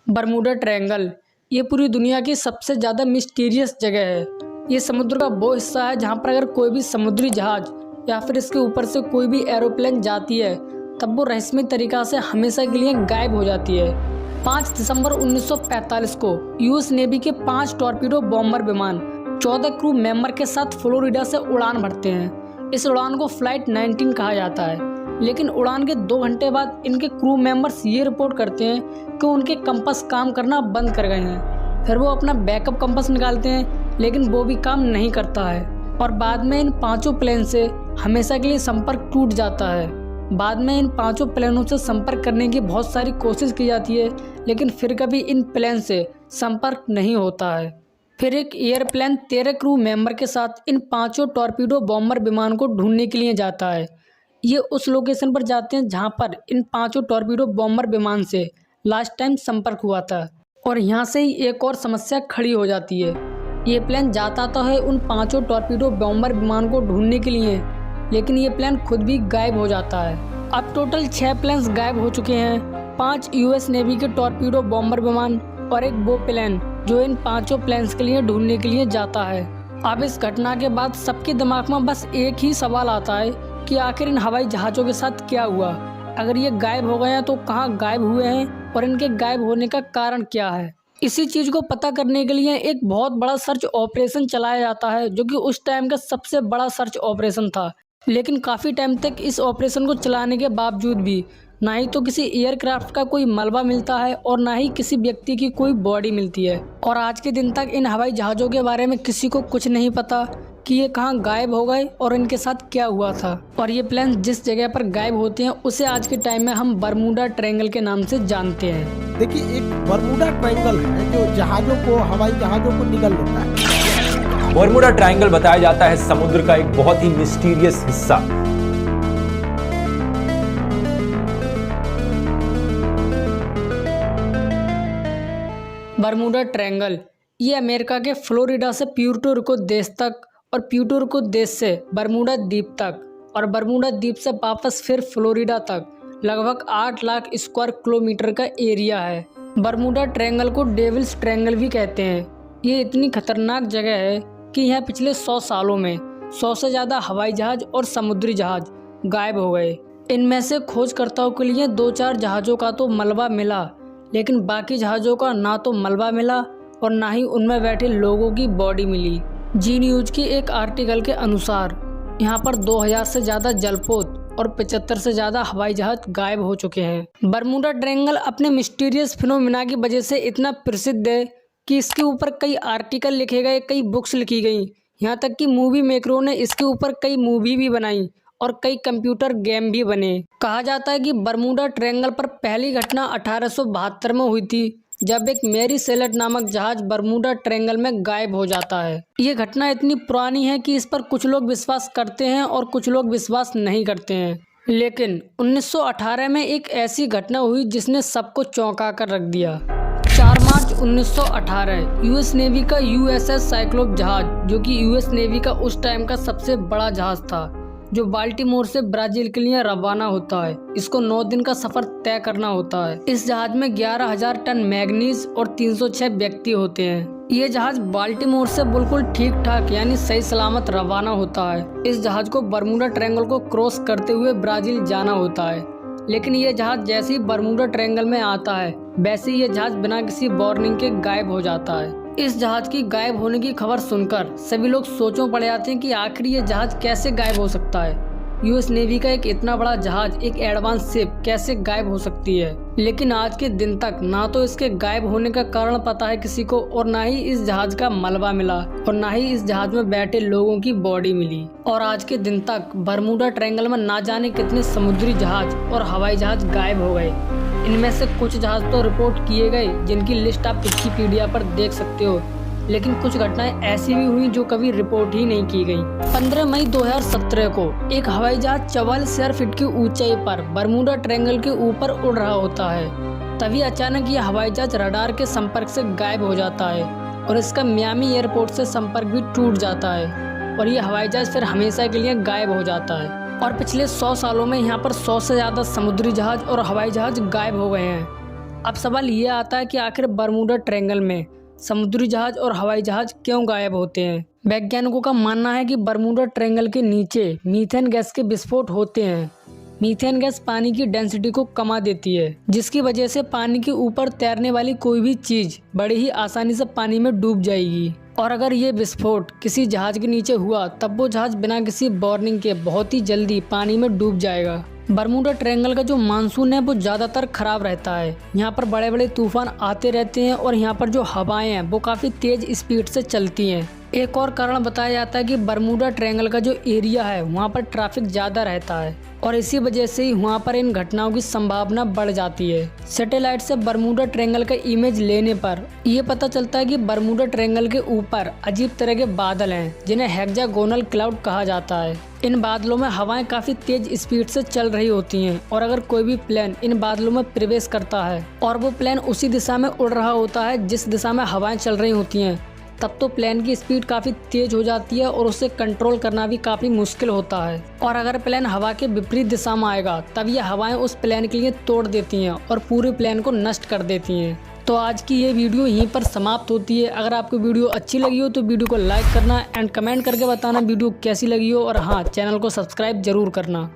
Bermuda triangle ये पूरी दुनिया की सबसे ज़्यादा मिस्टीरियस जगह है। ये समुद्र का वो हिस्सा है जहाँ पर अगर कोई भी समुद्री जहाज या फिर इसके ऊपर से कोई भी एरोप्लेन जाती है तब वो रहस्यमय तरीक़ा से हमेशा के लिए गायब हो जाती है। 5 दिसंबर 1945 को यूएस नेवी के 5 टॉर्पीडो बॉम्बर विमान 14 क्रू मेंबर के साथ फ्लोरिडा से उड़ान भरते हैं। इस उड़ान को फ्लाइट 19 कहा जाता है। लेकिन उड़ान के 2 घंटे बाद इनके क्रू मेंबर्स ये रिपोर्ट करते हैं कि उनके कंपास काम करना बंद कर गए हैं। फिर वो अपना बैकअप कंपास निकालते हैं लेकिन वो भी काम नहीं करता है और बाद में इन 5 प्लेन से हमेशा के लिए संपर्क टूट जाता है। बाद में इन 5 प्लेनों से संपर्क करने की बहुत सारी कोशिश की जाती है लेकिन फिर कभी इन प्लेन से संपर्क नहीं होता है। फिर एक एयरप्लेन 13 क्रू मेंबर के साथ इन 5 टॉर्पीडो बॉम्बर विमान को ढूंढने के लिए जाता है। ये उस लोकेशन पर जाते हैं जहां पर इन 5 टॉर्पीडो बॉम्बर विमान से लास्ट टाइम संपर्क हुआ था और यहाँ से ही एक और समस्या खड़ी हो जाती है। ये प्लेन जाता तो है उन 5 टॉर्पीडो बॉम्बर विमान को ढूंढने के लिए लेकिन ये प्लेन खुद भी गायब हो जाता है। अब टोटल 6 प्लेन्स गायब हो चुके हैं, 5 यूएस नेवी के टॉर्पीडो बॉम्बर विमान और एक वो प्लेन जो इन 5 प्लेन्स के लिए ढूंढने के लिए जाता है। अब इस घटना के बाद सबके दिमाग में बस एक ही सवाल आता है कि आखिर इन हवाई जहाज़ों के साथ क्या हुआ। अगर ये गायब हो गए हैं तो कहाँ गायब हुए हैं और इनके गायब होने का कारण क्या है। इसी चीज़ को पता करने के लिए एक बहुत बड़ा सर्च ऑपरेशन चलाया जाता है जो कि उस टाइम का सबसे बड़ा सर्च ऑपरेशन था। लेकिन काफ़ी टाइम तक इस ऑपरेशन को चलाने के बावजूद भी ना ही तो किसी एयरक्राफ्ट का कोई मलबा मिलता है और ना ही किसी व्यक्ति की कोई बॉडी मिलती है। और आज के दिन तक इन हवाई जहाज़ों के बारे में किसी को कुछ नहीं पता कि ये कहाँ गायब हो गए और इनके साथ क्या हुआ था। और ये प्लेन जिस जगह पर गायब होते हैं उसे आज के टाइम में हम बरमूडा ट्रायंगल के नाम से जानते हैं। देखिए, एक बरमूडा ट्रायंगल है जो जहाज़ों को, हवाई जहाज़ों को निगल लेता है। बरमूडा ट्रायंगल बताया जाता है समुद्र का एक बहुत ही मिस्टीरियस हिस्सा। बरमूडा ट्रायंगल ये अमेरिका के फ्लोरिडा से प्यूर्टो रिको देश तक और प्यूर्टो रिको देश से बरमूडा द्वीप तक और बरमूडा द्वीप से वापस फिर फ्लोरिडा तक लगभग 8 लाख स्क्वायर किलोमीटर का एरिया है। बरमूडा ट्रायंगल को डेविल्स ट्रायंगल भी कहते हैं। ये इतनी खतरनाक जगह है कि यहाँ पिछले 100 सालों में 100 से ज़्यादा हवाई जहाज और समुद्री जहाज गायब हो गए। इनमें से खोजकर्ताओं के लिए 2-4 जहाज़ों का तो मलबा मिला लेकिन बाकी जहाज़ों का ना तो मलबा मिला और ना ही उनमें बैठे लोगों की बॉडी मिली। जी न्यूज़ की एक आर्टिकल के अनुसार यहाँ पर 2000 से ज़्यादा जलपोत और 75 से ज़्यादा हवाई जहाज गायब हो चुके हैं। बरमूडा ट्रायंगल अपने मिस्टीरियस फिनोमिना की वजह से इतना प्रसिद्ध है कि इसके ऊपर कई आर्टिकल लिखे गए, कई बुक्स लिखी गई, यहाँ तक कि मूवी मेकरों ने इसके ऊपर कई मूवी भी बनाई और कई कंप्यूटर गेम भी बने। कहा जाता है कि बरमूडा ट्रायंगल पर पहली घटना 1872 में हुई थी जब एक मैरी सेलेट नामक जहाज बरमूडा ट्रायंगल में गायब हो जाता है। ये घटना इतनी पुरानी है कि इस पर कुछ लोग विश्वास करते हैं और कुछ लोग विश्वास नहीं करते हैं। लेकिन 1918 में एक ऐसी घटना हुई जिसने सबको चौंका कर रख दिया। 4 मार्च 1918 यूएस नेवी का यूएसएस साइक्लोप जहाज जो कि यूएस नेवी का उस टाइम का सबसे बड़ा जहाज था जो बाल्टीमोर से ब्राजील के लिए रवाना होता है। इसको 9 दिन का सफर तय करना होता है। इस जहाज में 11,000 टन मैग्नीज और 306 व्यक्ति होते हैं। ये जहाज बाल्टीमोर से बिल्कुल ठीक ठाक यानी सही सलामत रवाना होता है। इस जहाज को बरमूडा ट्रायंगल को क्रॉस करते हुए ब्राजील जाना होता है। लेकिन ये जहाज जैसे ही बरमूडा ट्रायंगल में आता है वैसे ही ये जहाज बिना किसी वार्निंग के गायब हो जाता है। इस जहाज की गायब होने की खबर सुनकर सभी लोग सोचों पड़ जाते हैं कि आखिर ये जहाज कैसे गायब हो सकता है। यूएस नेवी का एक इतना बड़ा जहाज, एक एडवांस शिप कैसे गायब हो सकती है। लेकिन आज के दिन तक ना तो इसके गायब होने का कारण पता है किसी को और ना ही इस जहाज का मलबा मिला और ना ही इस जहाज में बैठे लोगों की बॉडी मिली। और आज के दिन तक बरमूडा ट्रायंगल में ना जाने कितने समुद्री जहाज और हवाई जहाज गायब हो गए। इनमें से कुछ जहाज तो रिपोर्ट किए गए जिनकी लिस्ट आप विकिपीडिया पर देख सकते हो, लेकिन कुछ घटनाएं ऐसी भी हुई जो कभी रिपोर्ट ही नहीं की गई। 15 मई 2017 को एक हवाई जहाज 44,000 फीट की ऊंचाई पर बरमूडा ट्रायंगल के ऊपर उड़ रहा होता है। तभी अचानक यह हवाई जहाज रडार के संपर्क से गायब हो जाता है और इसका मियामी एयरपोर्ट से संपर्क भी टूट जाता है और यह हवाई जहाज फिर हमेशा के लिए गायब हो जाता है। और पिछले 100 सालों में यहाँ पर 100 से ज़्यादा समुद्री जहाज और हवाई जहाज गायब हो गए हैं। अब सवाल ये आता है कि आखिर बरमूडा ट्रायंगल में समुद्री जहाज और हवाई जहाज क्यों गायब होते हैं। वैज्ञानिकों का मानना है कि बरमूडा ट्रायंगल के नीचे मीथेन गैस के विस्फोट होते हैं। मीथेन गैस पानी की डेंसिटी को कमा देती है, जिसकी वजह से पानी के ऊपर तैरने वाली कोई भी चीज बड़े ही आसानी से पानी में डूब जाएगी। और अगर ये विस्फोट किसी जहाज के नीचे हुआ तब वो जहाज बिना किसी वार्निंग के बहुत ही जल्दी पानी में डूब जाएगा। बरमूडा ट्रायंगल का जो मानसून है वो ज़्यादातर खराब रहता है। यहाँ पर बड़े बड़े तूफान आते रहते हैं और यहाँ पर जो हवाएं हैं वो काफ़ी तेज़ स्पीड से चलती हैं। एक और कारण बताया जाता है कि बरमूडा ट्रायंगल का जो एरिया है वहाँ पर ट्रैफिक ज़्यादा रहता है और इसी वजह से ही वहाँ पर इन घटनाओं की संभावना बढ़ जाती है। सैटेलाइट से बरमूडा ट्रायंगल का इमेज लेने पर ये पता चलता है कि बरमूडा ट्रायंगल के ऊपर अजीब तरह के बादल हैं जिन्हें हेक्सागोनल क्लाउड कहा जाता है। इन बादलों में हवाएं काफ़ी तेज स्पीड से चल रही होती हैं और अगर कोई भी प्लेन इन बादलों में प्रवेश करता है और वो प्लेन उसी दिशा में उड़ रहा होता है जिस दिशा में हवाएं चल रही होती हैं, तब तो प्लेन की स्पीड काफ़ी तेज हो जाती है और उसे कंट्रोल करना भी काफ़ी मुश्किल होता है। और अगर प्लेन हवा के विपरीत दिशा में आएगा तब ये हवाएं उस प्लेन के लिए तोड़ देती हैं और पूरे प्लेन को नष्ट कर देती हैं। तो आज की ये वीडियो यहीं पर समाप्त होती है। अगर आपको वीडियो अच्छी लगी हो तो वीडियो को लाइक करना एंड कमेंट करके बताना वीडियो कैसी लगी हो, और हाँ, चैनल को सब्सक्राइब जरूर करना।